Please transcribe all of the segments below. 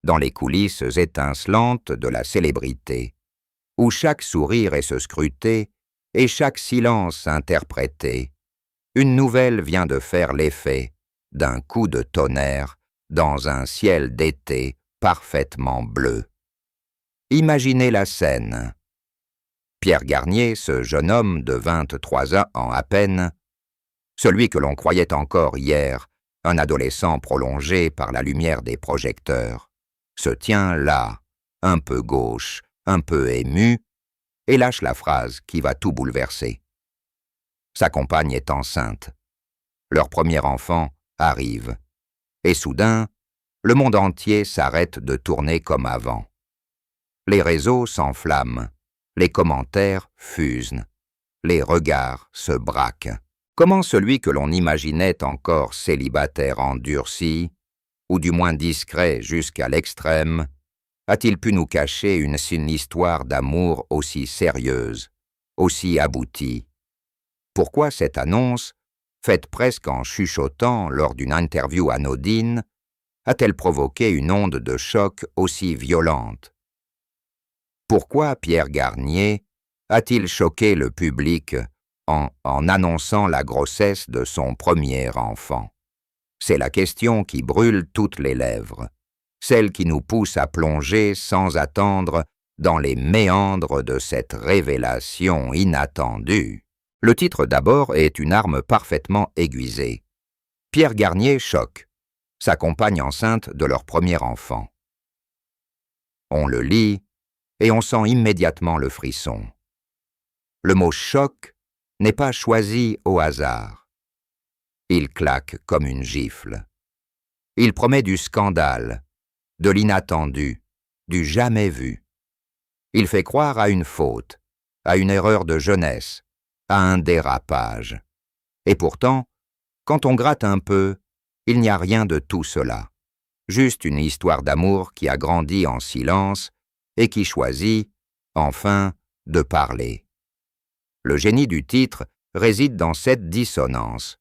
dans les coulisses étincelantes de la célébrité, où chaque sourire est se scruter et chaque silence interprété. Une nouvelle vient de faire l'effet d'un coup de tonnerre dans un ciel d'été parfaitement bleu. Imaginez la scène. Pierre Garnier, ce jeune homme de 23 ans à peine, celui que l'on croyait encore hier un adolescent prolongé par la lumière des projecteurs, se tient là, un peu gauche, un peu ému, et lâche la phrase qui va tout bouleverser. Sa compagne est enceinte. Leur premier enfant arrive. Et soudain, le monde entier s'arrête de tourner comme avant. Les réseaux s'enflamment, les commentaires fusent, les regards se braquent. Comment celui que l'on imaginait encore célibataire endurci, ou du moins discret jusqu'à l'extrême, a-t-il pu nous cacher une histoire d'amour aussi sérieuse, aussi aboutie? Pourquoi cette annonce, faite presque en chuchotant lors d'une interview anodine, a-t-elle provoqué une onde de choc aussi violente? Pourquoi Pierre Garnier a-t-il choqué le public en annonçant la grossesse de son premier enfant? C'est la question qui brûle toutes les lèvres, celle qui nous pousse à plonger sans attendre dans les méandres de cette révélation inattendue. Le titre d'abord est une arme parfaitement aiguisée. Pierre Garnier choque sa compagne enceinte de leur premier enfant. On le lit et on sent immédiatement le frisson. Le mot « choc » n'est pas choisi au hasard. Il claque comme une gifle. Il promet du scandale, de l'inattendu, du jamais vu. Il fait croire à une faute, à une erreur de jeunesse, à un dérapage. Et pourtant, quand on gratte un peu, il n'y a rien de tout cela. Juste une histoire d'amour qui a grandi en silence et qui choisit, enfin, de parler. Le génie du titre réside dans cette dissonance.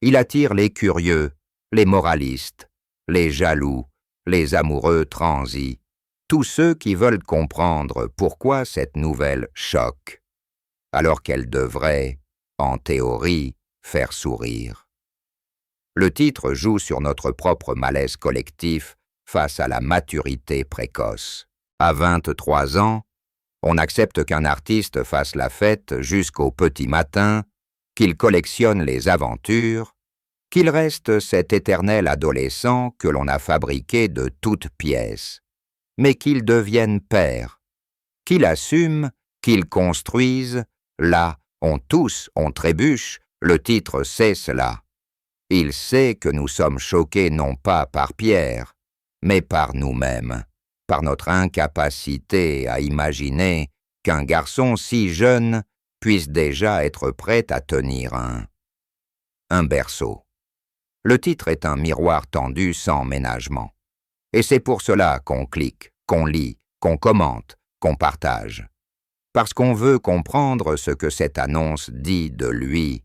Il attire les curieux, les moralistes, les jaloux, les amoureux transis, tous ceux qui veulent comprendre pourquoi cette nouvelle choque, alors qu'elle devrait, en théorie, faire sourire. Le titre joue sur notre propre malaise collectif face à la maturité précoce. À 23 ans, on accepte qu'un artiste fasse la fête jusqu'au petit matin, qu'il collectionne les aventures, qu'il reste cet éternel adolescent que l'on a fabriqué de toutes pièces, mais qu'il devienne père, qu'il assume, qu'il construise, là, on tousse, on trébuche, le titre sait cela. Il sait que nous sommes choqués non pas par Pierre, mais par nous-mêmes, par notre incapacité à imaginer qu'un garçon si jeune puisse déjà être prêt à tenir un berceau. Le titre est un miroir tendu sans ménagement. Et c'est pour cela qu'on clique, qu'on lit, qu'on commente, qu'on partage. Parce qu'on veut comprendre ce que cette annonce dit de lui,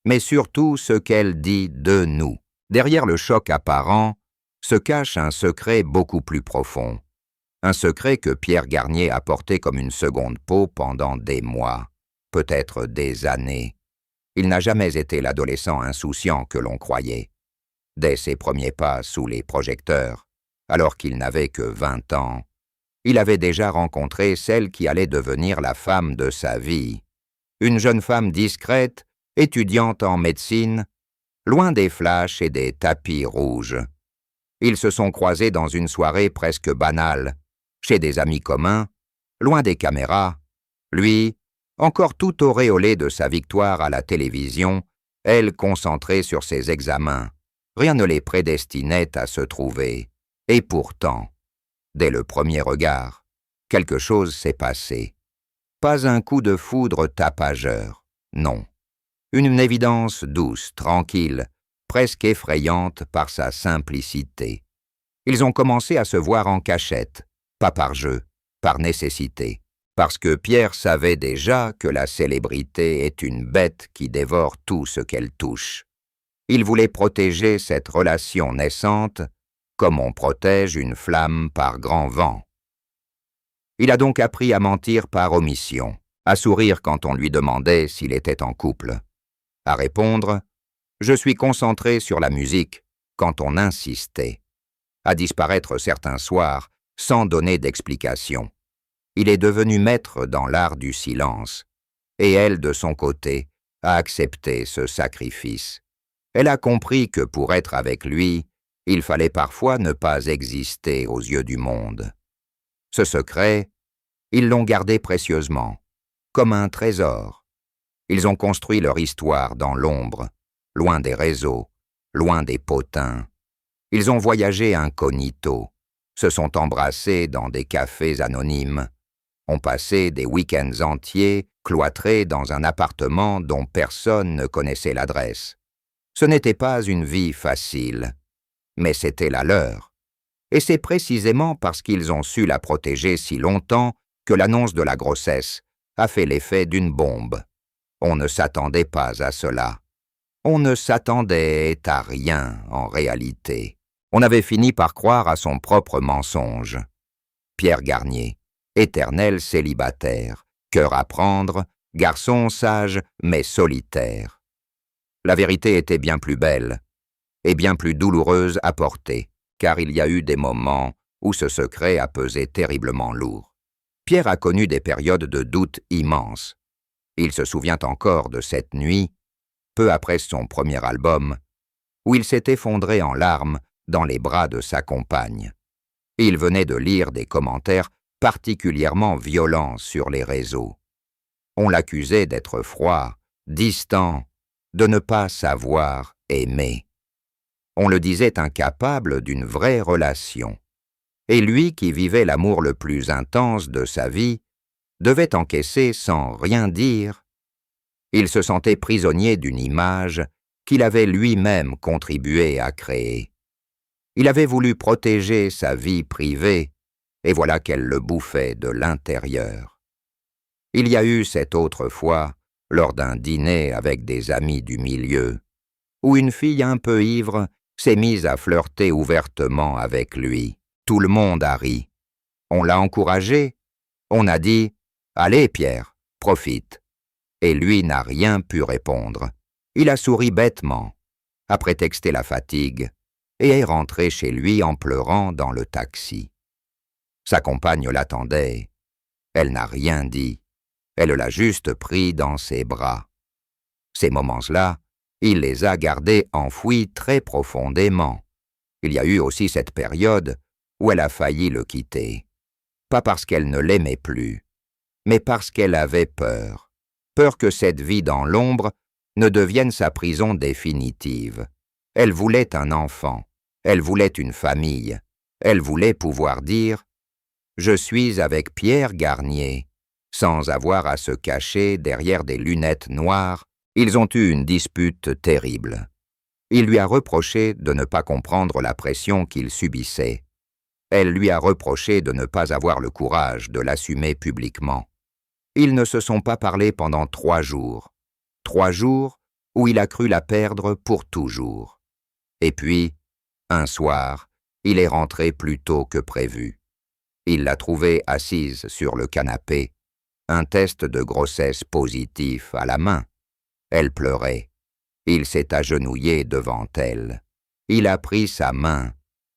mais surtout ce qu'elle dit de nous. Derrière le choc apparent se cache un secret beaucoup plus profond. Un secret que Pierre Garnier a porté comme une seconde peau pendant des mois, peut-être des années. Il n'a jamais été l'adolescent insouciant que l'on croyait. Dès ses premiers pas sous les projecteurs, alors qu'il n'avait que 20 ans, il avait déjà rencontré celle qui allait devenir la femme de sa vie. Une jeune femme discrète, étudiante en médecine, loin des flashs et des tapis rouges. Ils se sont croisés dans une soirée presque banale, chez des amis communs, loin des caméras. Lui, encore tout auréolé de sa victoire à la télévision, elle concentrée sur ses examens. Rien ne les prédestinait à se trouver. Et pourtant, dès le premier regard, quelque chose s'est passé. Pas un coup de foudre tapageur, non. Une évidence douce, tranquille, presque effrayante par sa simplicité. Ils ont commencé à se voir en cachette, pas par jeu, par nécessité, parce que Pierre savait déjà que la célébrité est une bête qui dévore tout ce qu'elle touche. Il voulait protéger cette relation naissante comme on protège une flamme par grand vent. Il a donc appris à mentir par omission, à sourire quand on lui demandait s'il était en couple, à répondre « Je suis concentré sur la musique » quand on insistait, à disparaître certains soirs sans donner d'explication. Il est devenu maître dans l'art du silence, et elle, de son côté, a accepté ce sacrifice. Elle a compris que pour être avec lui, il fallait parfois ne pas exister aux yeux du monde. Ce secret, ils l'ont gardé précieusement, comme un trésor. Ils ont construit leur histoire dans l'ombre, loin des réseaux, loin des potins. Ils ont voyagé incognito, se sont embrassés dans des cafés anonymes, ont passé des week-ends entiers cloîtrés dans un appartement dont personne ne connaissait l'adresse. Ce n'était pas une vie facile, mais c'était la leur. Et c'est précisément parce qu'ils ont su la protéger si longtemps que l'annonce de la grossesse a fait l'effet d'une bombe. On ne s'attendait pas à cela. On ne s'attendait à rien en réalité. On avait fini par croire à son propre mensonge. Pierre Garnier, éternel célibataire, cœur à prendre, garçon sage mais solitaire. La vérité était bien plus belle et bien plus douloureuse à porter, car il y a eu des moments où ce secret a pesé terriblement lourd. Pierre a connu des périodes de doute immenses. Il se souvient encore de cette nuit, peu après son premier album, où il s'est effondré en larmes dans les bras de sa compagne. Il venait de lire des commentaires particulièrement violents sur les réseaux. On l'accusait d'être froid, distant, de ne pas savoir aimer. On le disait incapable d'une vraie relation. Et lui, qui vivait l'amour le plus intense de sa vie, devait encaisser sans rien dire. Il se sentait prisonnier d'une image qu'il avait lui-même contribué à créer. Il avait voulu protéger sa vie privée, et voilà qu'elle le bouffait de l'intérieur. Il y a eu cette autre fois, lors d'un dîner avec des amis du milieu, où une fille un peu ivre s'est mise à flirter ouvertement avec lui. Tout le monde a ri. On l'a encouragé. On a dit « Allez, Pierre, profite ». Et lui n'a rien pu répondre. Il a souri bêtement, a prétexté la fatigue, et est rentré chez lui en pleurant dans le taxi. Sa compagne l'attendait. Elle n'a rien dit. Elle l'a juste pris dans ses bras. Ces moments-là, il les a gardés enfouis très profondément. Il y a eu aussi cette période où elle a failli le quitter. Pas parce qu'elle ne l'aimait plus, mais parce qu'elle avait peur. Peur que cette vie dans l'ombre ne devienne sa prison définitive. Elle voulait un enfant, elle voulait une famille, elle voulait pouvoir dire « Je suis avec Pierre Garnier », sans avoir à se cacher derrière des lunettes noires. Ils ont eu une dispute terrible. Il lui a reproché de ne pas comprendre la pression qu'il subissait. Elle lui a reproché de ne pas avoir le courage de l'assumer publiquement. Ils ne se sont pas parlé pendant 3 jours. 3 jours où il a cru la perdre pour toujours. Et puis, un soir, il est rentré plus tôt que prévu. Il l'a trouvée assise sur le canapé, un test de grossesse positif à la main. Elle pleurait. Il s'est agenouillé devant elle. Il a pris sa main,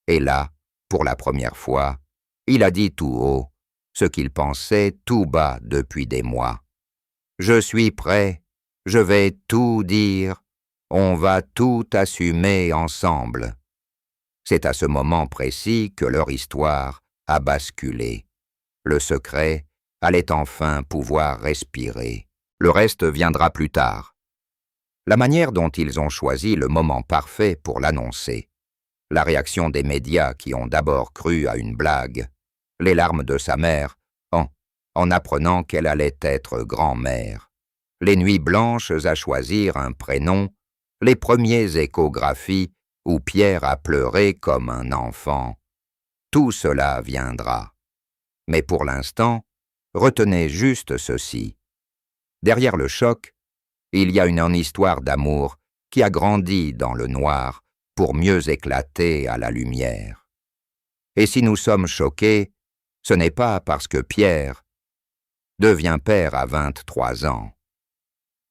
et là, pour la première fois, il a dit tout haut ce qu'il pensait tout bas depuis des mois. « Je suis prêt, je vais tout dire, on va tout assumer ensemble. » C'est à ce moment précis que leur histoire a basculé. Le secret allait enfin pouvoir respirer. Le reste viendra plus tard. La manière dont ils ont choisi le moment parfait pour l'annoncer, la réaction des médias qui ont d'abord cru à une blague, les larmes de sa mère en apprenant qu'elle allait être grand-mère, les nuits blanches à choisir un prénom, les premières échographies où Pierre a pleuré comme un enfant. Tout cela viendra. Mais pour l'instant, retenez juste ceci. Derrière le choc, il y a une histoire d'amour qui a grandi dans le noir pour mieux éclater à la lumière. Et si nous sommes choqués, ce n'est pas parce que Pierre devient père à 23 ans.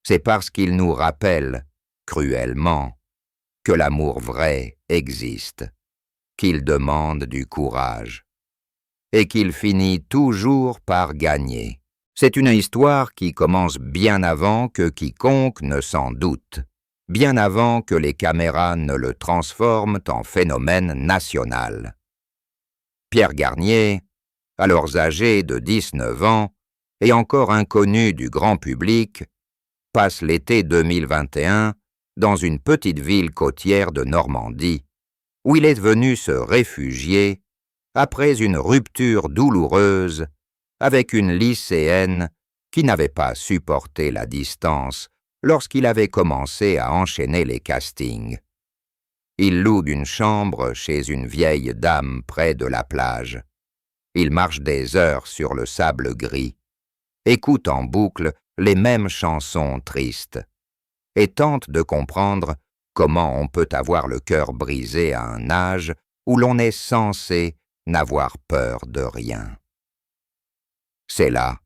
C'est parce qu'il nous rappelle, cruellement, que l'amour vrai existe, qu'il demande du courage, et qu'il finit toujours par gagner. C'est une histoire qui commence bien avant que quiconque ne s'en doute, bien avant que les caméras ne le transforment en phénomène national. Pierre Garnier, alors âgé de 19 ans et encore inconnu du grand public, passe l'été 2021 dans une petite ville côtière de Normandie, où il est venu se réfugier après une rupture douloureuse avec une lycéenne qui n'avait pas supporté la distance lorsqu'il avait commencé à enchaîner les castings. Il loue une chambre chez une vieille dame près de la plage. Il marche des heures sur le sable gris, écoute en boucle les mêmes chansons tristes, et tente de comprendre comment on peut avoir le cœur brisé à un âge où l'on est censé n'avoir peur de rien. C'est là,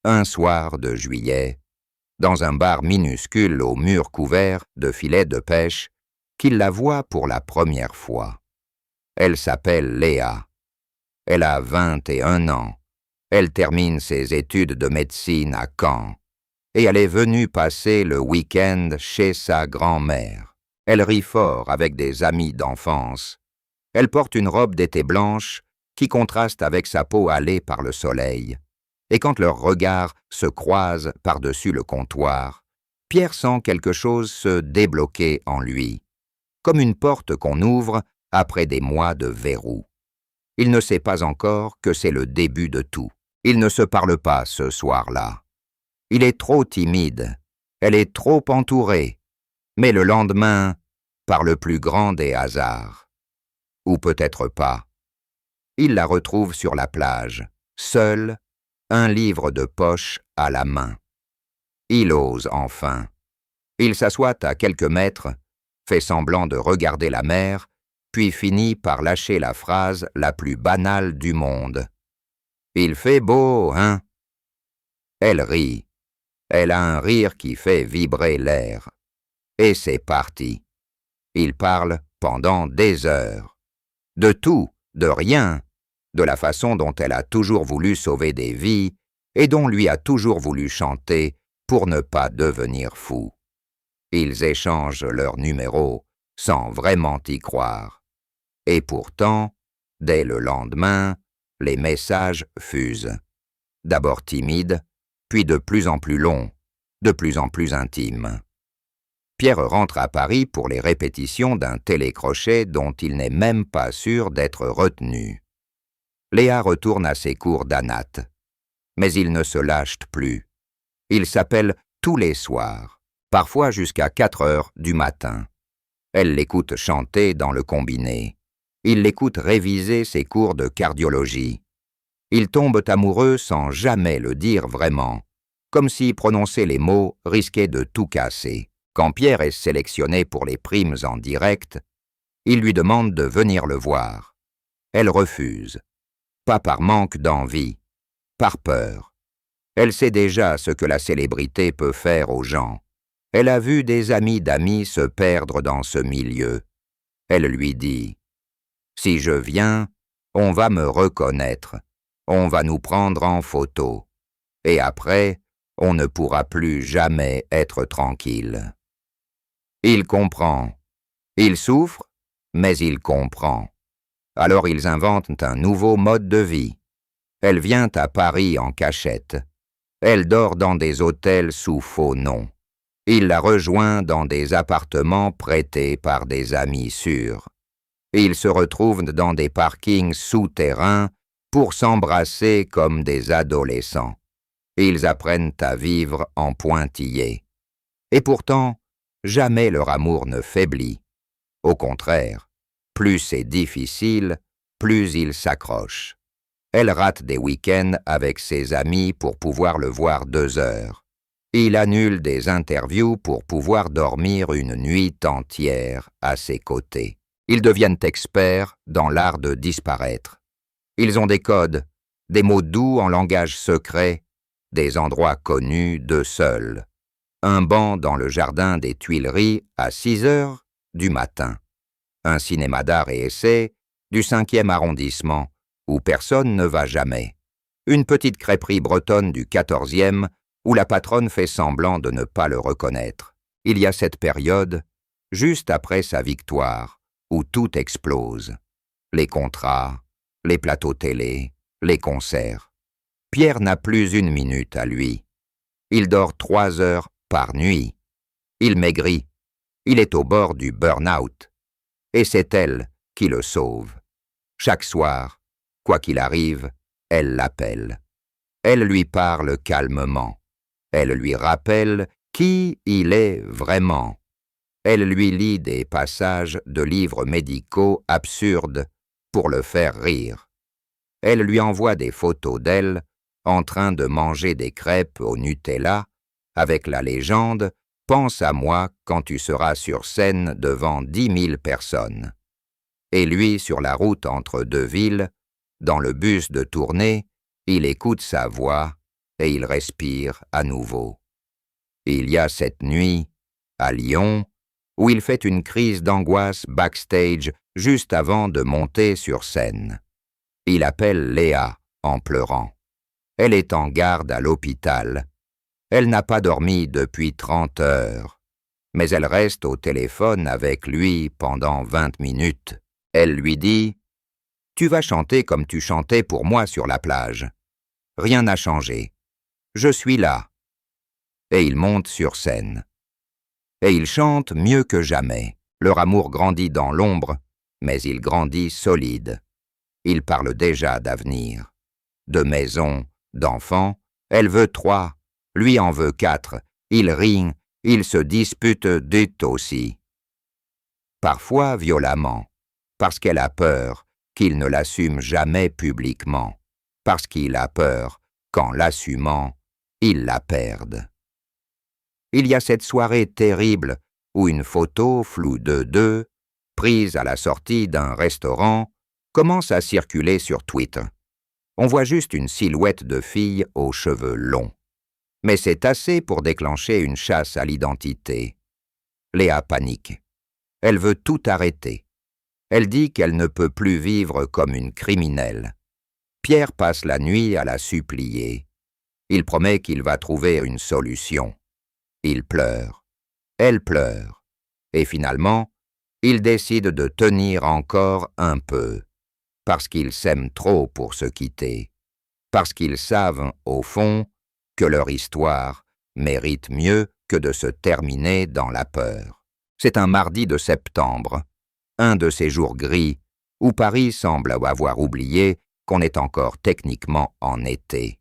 un soir de juillet, dans un bar minuscule aux murs couverts de filets de pêche, qu'il la voit pour la première fois. Elle s'appelle Léa. Elle a 21 ans. Elle termine ses études de médecine à Caen. Et elle est venue passer le week-end chez sa grand-mère. Elle rit fort avec des amis d'enfance. Elle porte une robe d'été blanche qui contraste avec sa peau hâlée par le soleil. Et quand leurs regards se croisent par-dessus le comptoir, Pierre sent quelque chose se débloquer en lui, comme une porte qu'on ouvre après des mois de verrou. Il ne sait pas encore que c'est le début de tout. Il ne se parle pas ce soir-là. Il est trop timide, elle est trop entourée, mais le lendemain, par le plus grand des hasards. Ou peut-être pas. Il la retrouve sur la plage, seule, un livre de poche à la main. Il ose enfin. Il s'assoit à quelques mètres, fait semblant de regarder la mer, puis finit par lâcher la phrase la plus banale du monde. « Il fait beau, hein ?» Elle rit. Elle a un rire qui fait vibrer l'air. Et c'est parti. Il parle pendant des heures. De tout, de rien, de la façon dont elle a toujours voulu sauver des vies et dont lui a toujours voulu chanter pour ne pas devenir fou. Ils échangent leurs numéros sans vraiment y croire. Et pourtant, dès le lendemain, les messages fusent. D'abord timides, puis de plus en plus longs, de plus en plus intimes. Pierre rentre à Paris pour les répétitions d'un télécrochet dont il n'est même pas sûr d'être retenu. Léa retourne à ses cours d'anat. Mais il ne se lâche plus. Il s'appelle tous les soirs, parfois jusqu'à 4 heures du matin. Elle l'écoute chanter dans le combiné. Il l'écoute réviser ses cours de cardiologie. Ils tombent amoureux sans jamais le dire vraiment, comme si prononcer les mots risquait de tout casser. Quand Pierre est sélectionné pour les primes en direct, il lui demande de venir le voir. Elle refuse, pas par manque d'envie, par peur. Elle sait déjà ce que la célébrité peut faire aux gens. Elle a vu des amis d'amis se perdre dans ce milieu. Elle lui dit « Si je viens, on va me reconnaître, on va nous prendre en photo, et après, on ne pourra plus jamais être tranquille. » Il comprend. Il souffre, mais il comprend. Alors ils inventent un nouveau mode de vie. Elle vient à Paris en cachette. Elle dort dans des hôtels sous faux noms. Il la rejoint dans des appartements prêtés par des amis sûrs. Ils se retrouvent dans des parkings souterrains pour s'embrasser comme des adolescents. Ils apprennent à vivre en pointillés. Et pourtant, jamais leur amour ne faiblit. Au contraire, plus c'est difficile, plus ils s'accrochent. Elle rate des week-ends avec ses amis pour pouvoir le voir 2 heures. Il annule des interviews pour pouvoir dormir une nuit entière à ses côtés. Ils deviennent experts dans l'art de disparaître. Ils ont des codes, des mots doux en langage secret, des endroits connus d'eux seuls. Un banc dans le jardin des Tuileries à 6 heures du matin. Un cinéma d'art et essai du 5e arrondissement, où personne ne va jamais. Une petite crêperie bretonne du 14e, où la patronne fait semblant de ne pas le reconnaître. Il y a cette période, juste après sa victoire, où tout explose. Les contrats, les plateaux télé, les concerts. Pierre n'a plus une minute à lui. Il dort 3 heures par nuit. Il maigrit. Il est au bord du burn-out. Et c'est elle qui le sauve. Chaque soir, quoi qu'il arrive, elle l'appelle. Elle lui parle calmement. Elle lui rappelle qui il est vraiment. Elle lui lit des passages de livres médicaux absurdes pour le faire rire. Elle lui envoie des photos d'elle en train de manger des crêpes au Nutella avec la légende « Pense à moi quand tu seras sur scène devant 10 000 personnes ». Et lui, sur la route entre deux villes, dans le bus de tournée, il écoute sa voix et il respire à nouveau. Il y a cette nuit, à Lyon, où il fait une crise d'angoisse backstage juste avant de monter sur scène. Il appelle Léa en pleurant. Elle est en garde à l'hôpital. Elle n'a pas dormi depuis 30 heures, mais elle reste au téléphone avec lui pendant 20 minutes. Elle lui dit « Tu vas chanter comme tu chantais pour moi sur la plage. Rien n'a changé. Je suis là. » Et il monte sur scène. Et il chante mieux que jamais. Leur amour grandit dans l'ombre, mais il grandit solide. Il parle déjà d'avenir, de maison, d'enfants. Elle veut 3, lui en veut 4. Ils rient, ils se disputent d'eux aussi. Parfois violemment, parce qu'elle a peur qu'il ne l'assume jamais publiquement, parce qu'il a peur qu'en l'assumant, il la perde. Il y a cette soirée terrible où une photo floue de deux, prise à la sortie d'un restaurant, commence à circuler sur Twitter. On voit juste une silhouette de fille aux cheveux longs. Mais c'est assez pour déclencher une chasse à l'identité. Léa panique. Elle veut tout arrêter. Elle dit qu'elle ne peut plus vivre comme une criminelle. Pierre passe la nuit à la supplier. Il promet qu'il va trouver une solution. Il pleure. Elle pleure. Et finalement, ils décident de tenir encore un peu. Parce qu'ils s'aiment trop pour se quitter. Parce qu'ils savent, au fond, que leur histoire mérite mieux que de se terminer dans la peur. C'est un mardi de septembre, un de ces jours gris où Paris semble avoir oublié qu'on est encore techniquement en été.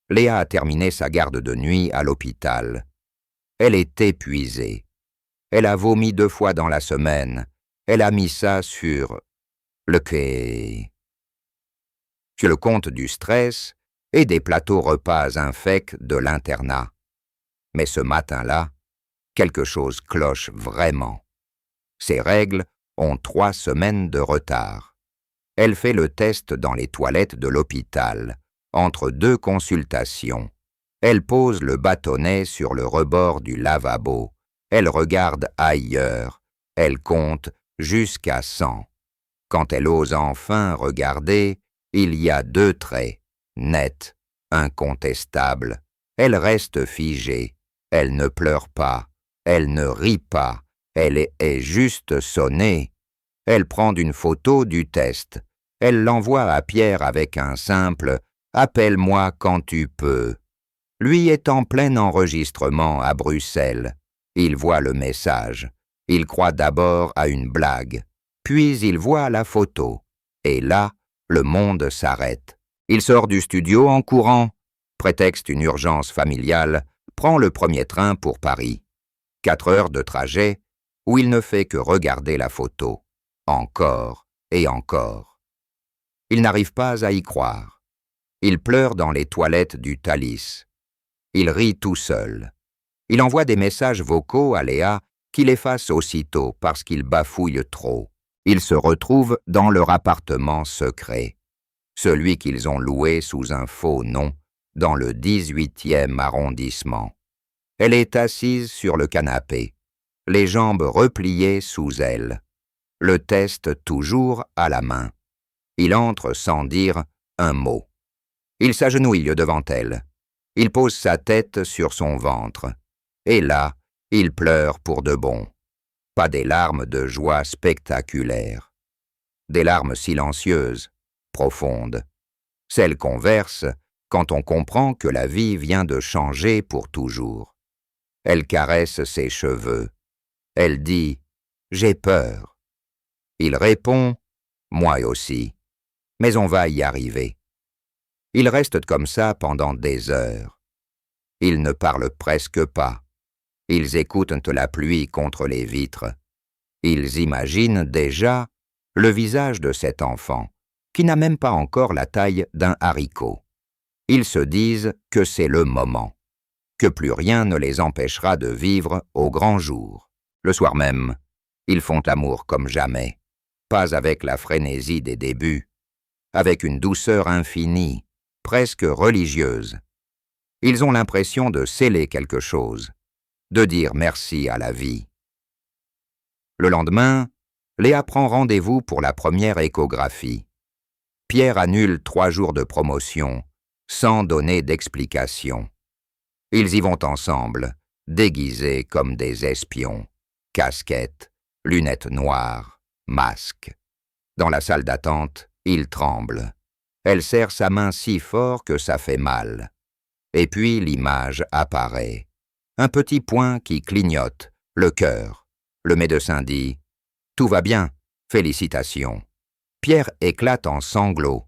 Léa a terminé sa garde de nuit à l'hôpital. Elle est épuisée. Elle a vomi 2 fois dans la semaine. Elle a mis ça sur le quai. Sur le compte du stress et des plateaux repas infects de l'internat. Mais ce matin-là, quelque chose cloche vraiment. Ses règles ont 3 semaines de retard. Elle fait le test dans les toilettes de l'hôpital, entre 2 consultations. Elle pose le bâtonnet sur le rebord du lavabo. Elle regarde ailleurs. Elle compte jusqu'à 100. Quand elle ose enfin regarder, il y a 2 traits, nets, incontestables. Elle reste figée. Elle ne pleure pas. Elle ne rit pas. Elle est juste sonnée. Elle prend une photo du test. Elle l'envoie à Pierre avec un simple « Appelle-moi quand tu peux ». Lui est en plein enregistrement à Bruxelles. Il voit le message. Il croit d'abord à une blague. Puis il voit la photo. Et là, le monde s'arrête. Il sort du studio en courant, prétexte une urgence familiale, prend le premier train pour Paris. 4 heures de trajet où il ne fait que regarder la photo. Encore et encore. Il n'arrive pas à y croire. Il pleure dans les toilettes du Thalys. Il rit tout seul. Il envoie des messages vocaux à Léa qu'il efface aussitôt parce qu'il bafouille trop. Il se retrouve dans leur appartement secret. celui qu'ils ont loué sous un faux nom dans le 18e arrondissement. Elle est assise sur le canapé, les jambes repliées sous elle, le test toujours à la main. Il entre sans dire un mot. Il s'agenouille devant elle. Il pose sa tête sur son ventre. Et là, il pleure pour de bon. Pas des larmes de joie spectaculaires. Des larmes silencieuses, profondes. Celles qu'on verse quand on comprend que la vie vient de changer pour toujours. Elle caresse ses cheveux. Elle dit « J'ai peur ». Il répond « Moi aussi ». Mais on va y arriver. Ils restent comme ça pendant des heures. Ils ne parlent presque pas. Ils écoutent la pluie contre les vitres. Ils imaginent déjà le visage de cet enfant, qui n'a même pas encore la taille d'un haricot. Ils se disent que c'est le moment, que plus rien ne les empêchera de vivre au grand jour. Le soir même, ils font l'amour comme jamais, pas avec la frénésie des débuts, avec une douceur infinie, presque religieuse. Ils ont l'impression de sceller quelque chose, de dire merci à la vie. Le lendemain, Léa prend rendez-vous pour la première échographie. Pierre annule 3 jours de promotion, sans donner d'explication. Ils y vont ensemble, déguisés comme des espions, casquettes, lunettes noires, masques. Dans la salle d'attente, il tremble. Elle serre sa main si fort que ça fait mal. Et puis l'image apparaît. Un petit point qui clignote, le cœur. Le médecin dit « Tout va bien, félicitations ». Pierre éclate en sanglots.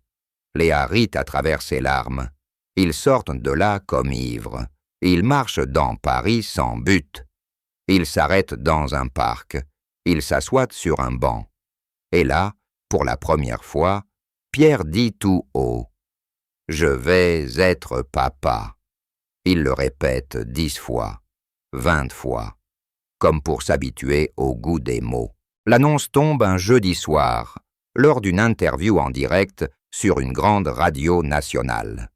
Léa rit à travers ses larmes. Ils sortent de là comme ivres. Ils marchent dans Paris sans but. Ils s'arrêtent dans un parc. Ils s'assoient sur un banc. Et là, pour la première fois, Pierre dit tout haut « Je vais être papa ». Il le répète 10 fois, 20 fois, comme pour s'habituer au goût des mots. L'annonce tombe un jeudi soir, lors d'une interview en direct sur une grande radio nationale.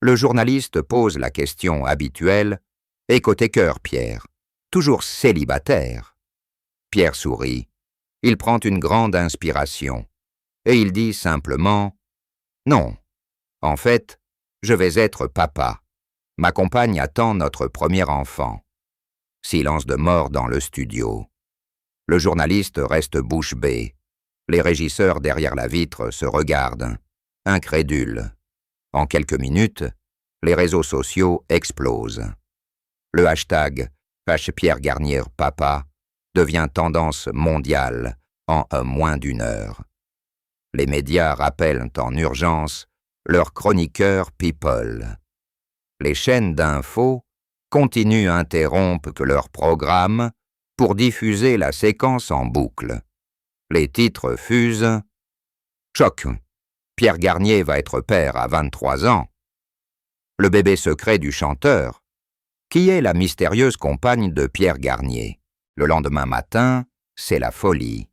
Le journaliste pose la question habituelle « Et côté cœur, Pierre, toujours célibataire ?» Pierre sourit. Il prend une grande inspiration. Et il dit simplement « Non, en fait, je vais être papa. Ma compagne attend notre premier enfant. » Silence de mort dans le studio. Le journaliste reste bouche bée. Les régisseurs derrière la vitre se regardent, incrédules. En quelques minutes, les réseaux sociaux explosent. Le hashtag « Pierre Garnier Papa » devient tendance mondiale en moins d'1 heure. Les médias rappellent en urgence leurs chroniqueurs people. Les chaînes d'infos continuent interrompent leur programme pour diffuser la séquence en boucle. Les titres fusent « Choc, Pierre Garnier va être père à 23 ans ». Le bébé secret du chanteur. Qui est la mystérieuse compagne de Pierre Garnier? Le lendemain matin, c'est la folie.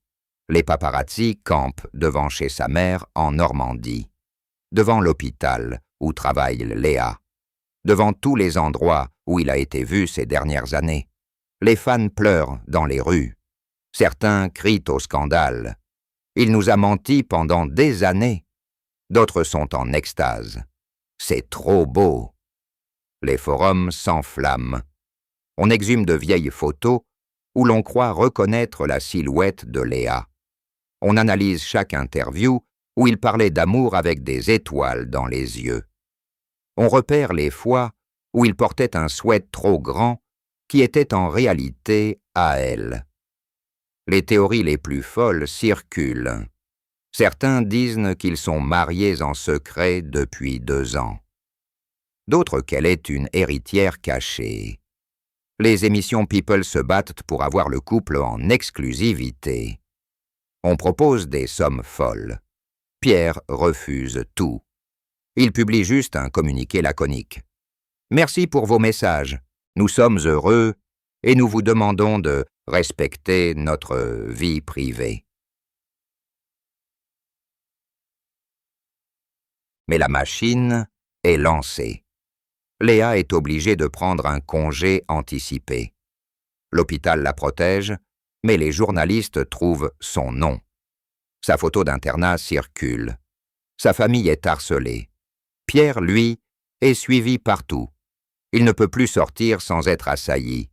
Les paparazzi campent devant chez sa mère en Normandie, devant l'hôpital où travaille Léa, devant tous les endroits où il a été vu ces dernières années. Les fans pleurent dans les rues. Certains crient au scandale. Il nous a menti pendant des années. D'autres sont en extase. C'est trop beau. Les forums s'enflamment. On exhume de vieilles photos où l'on croit reconnaître la silhouette de Léa. On analyse chaque interview où il parlait d'amour avec des étoiles dans les yeux. On repère les fois où il portait un sweat trop grand qui était en réalité à elle. Les théories les plus folles circulent. Certains disent qu'ils sont mariés en secret depuis 2 ans. D'autres qu'elle est une héritière cachée. Les émissions People se battent pour avoir le couple en exclusivité. On propose des sommes folles. Pierre refuse tout. Il publie juste un communiqué laconique. « Merci pour vos messages. Nous sommes heureux et nous vous demandons de respecter notre vie privée. » Mais la machine est lancée. Léa est obligée de prendre un congé anticipé. L'hôpital la protège, mais les journalistes trouvent son nom. Sa photo d'internat circule. Sa famille est harcelée. Pierre, lui, est suivi partout. Il ne peut plus sortir sans être assailli.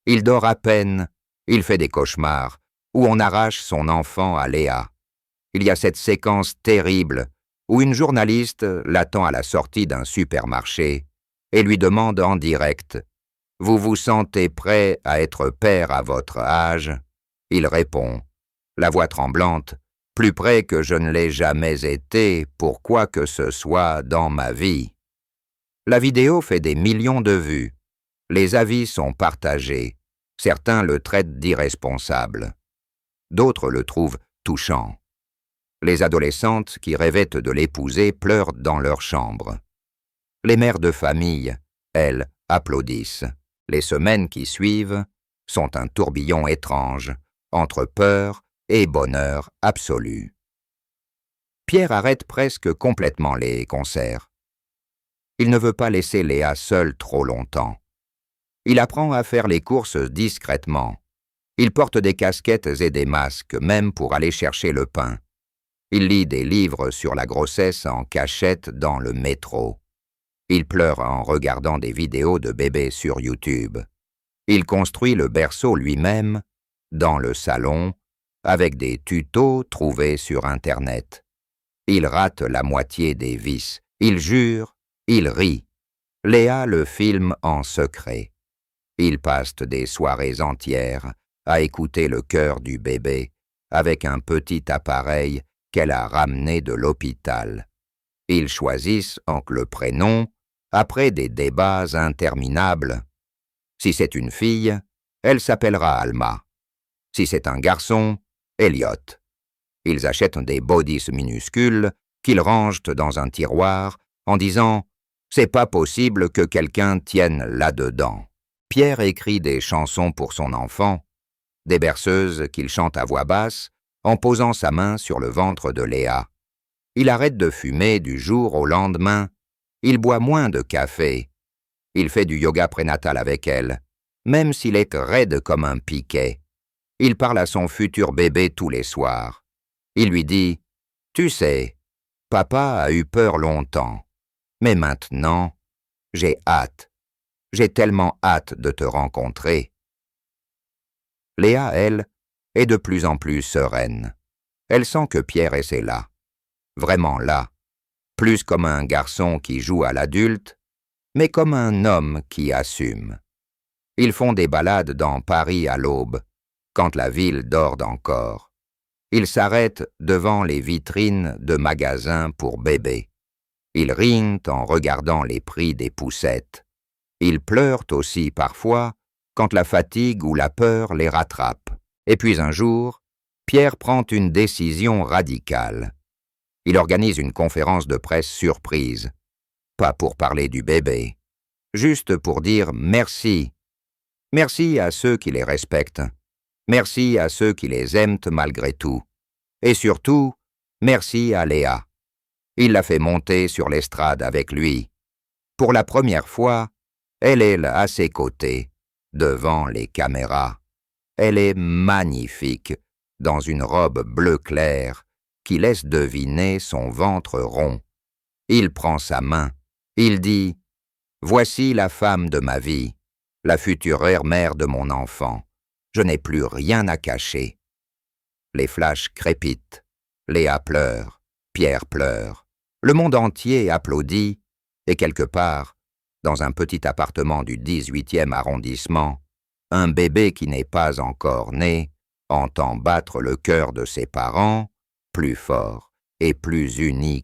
Il dort à peine, il fait des cauchemars, où on arrache son enfant à Léa. Il y a cette séquence terrible où une journaliste l'attend à la sortie d'un supermarché et lui demande en direct « Vous vous sentez prêt à être père à votre âge ?» Il répond, la voix tremblante « Plus près que je ne l'ai jamais été pour quoi que ce soit dans ma vie. » La vidéo fait des millions de vues. Les avis sont partagés. Certains le traitent d'irresponsable. D'autres le trouvent touchant. Les adolescentes qui rêvaient de l'épouser pleurent dans leur chambre. Les mères de famille, elles, applaudissent. Les semaines qui suivent sont un tourbillon étrange, entre peur et bonheur absolu. Pierre arrête presque complètement les concerts. Il ne veut pas laisser Léa seule trop longtemps. Il apprend à faire les courses discrètement. Il porte des casquettes et des masques, même pour aller chercher le pain. Il lit des livres sur la grossesse en cachette dans le métro. Il pleure en regardant des vidéos de bébés sur YouTube. Il construit le berceau lui-même, dans le salon, avec des tutos trouvés sur Internet. Il rate la moitié des vis. Il jure, il rit. Léa le filme en secret. Ils passent des soirées entières à écouter le cœur du bébé avec un petit appareil qu'elle a ramené de l'hôpital. Ils choisissent le prénom après des débats interminables. Si c'est une fille, elle s'appellera Alma. Si c'est un garçon, Elliot. Ils achètent des bodies minuscules qu'ils rangent dans un tiroir en disant « C'est pas possible que quelqu'un tienne là-dedans ». Pierre écrit des chansons pour son enfant, des berceuses qu'il chante à voix basse en posant sa main sur le ventre de Léa. Il arrête de fumer du jour au lendemain. Il boit moins de café. Il fait du yoga prénatal avec elle, même s'il est raide comme un piquet. Il parle à son futur bébé tous les soirs. Il lui dit « Tu sais, papa a eu peur longtemps, mais maintenant, j'ai hâte. J'ai tellement hâte de te rencontrer. » Léa, elle, est de plus en plus sereine. Elle sent que Pierre est là, vraiment là, plus comme un garçon qui joue à l'adulte, mais comme un homme qui assume. Ils font des balades dans Paris à l'aube, quand la ville dort encore. Ils s'arrêtent devant les vitrines de magasins pour bébés. Ils rient en regardant les prix des poussettes. Ils pleurent aussi parfois quand la fatigue ou la peur les rattrape. Et puis un jour, Pierre prend une décision radicale. Il organise une conférence de presse surprise, pas pour parler du bébé, juste pour dire merci. Merci à ceux qui les respectent, merci à ceux qui les aiment malgré tout, et surtout, merci à Léa. Il la fait monter sur l'estrade avec lui. Pour la première fois, elle est à ses côtés, devant les caméras. Elle est magnifique, dans une robe bleu clair, qui laisse deviner son ventre rond. Il prend sa main. Il dit « Voici la femme de ma vie, la future mère de mon enfant. Je n'ai plus rien à cacher. » Les flashs crépitent. Léa pleure. Pierre pleure. Le monde entier applaudit, et quelque part, dans un petit appartement du 18e arrondissement, un bébé qui n'est pas encore né entend battre le cœur de ses parents plus fort et plus uni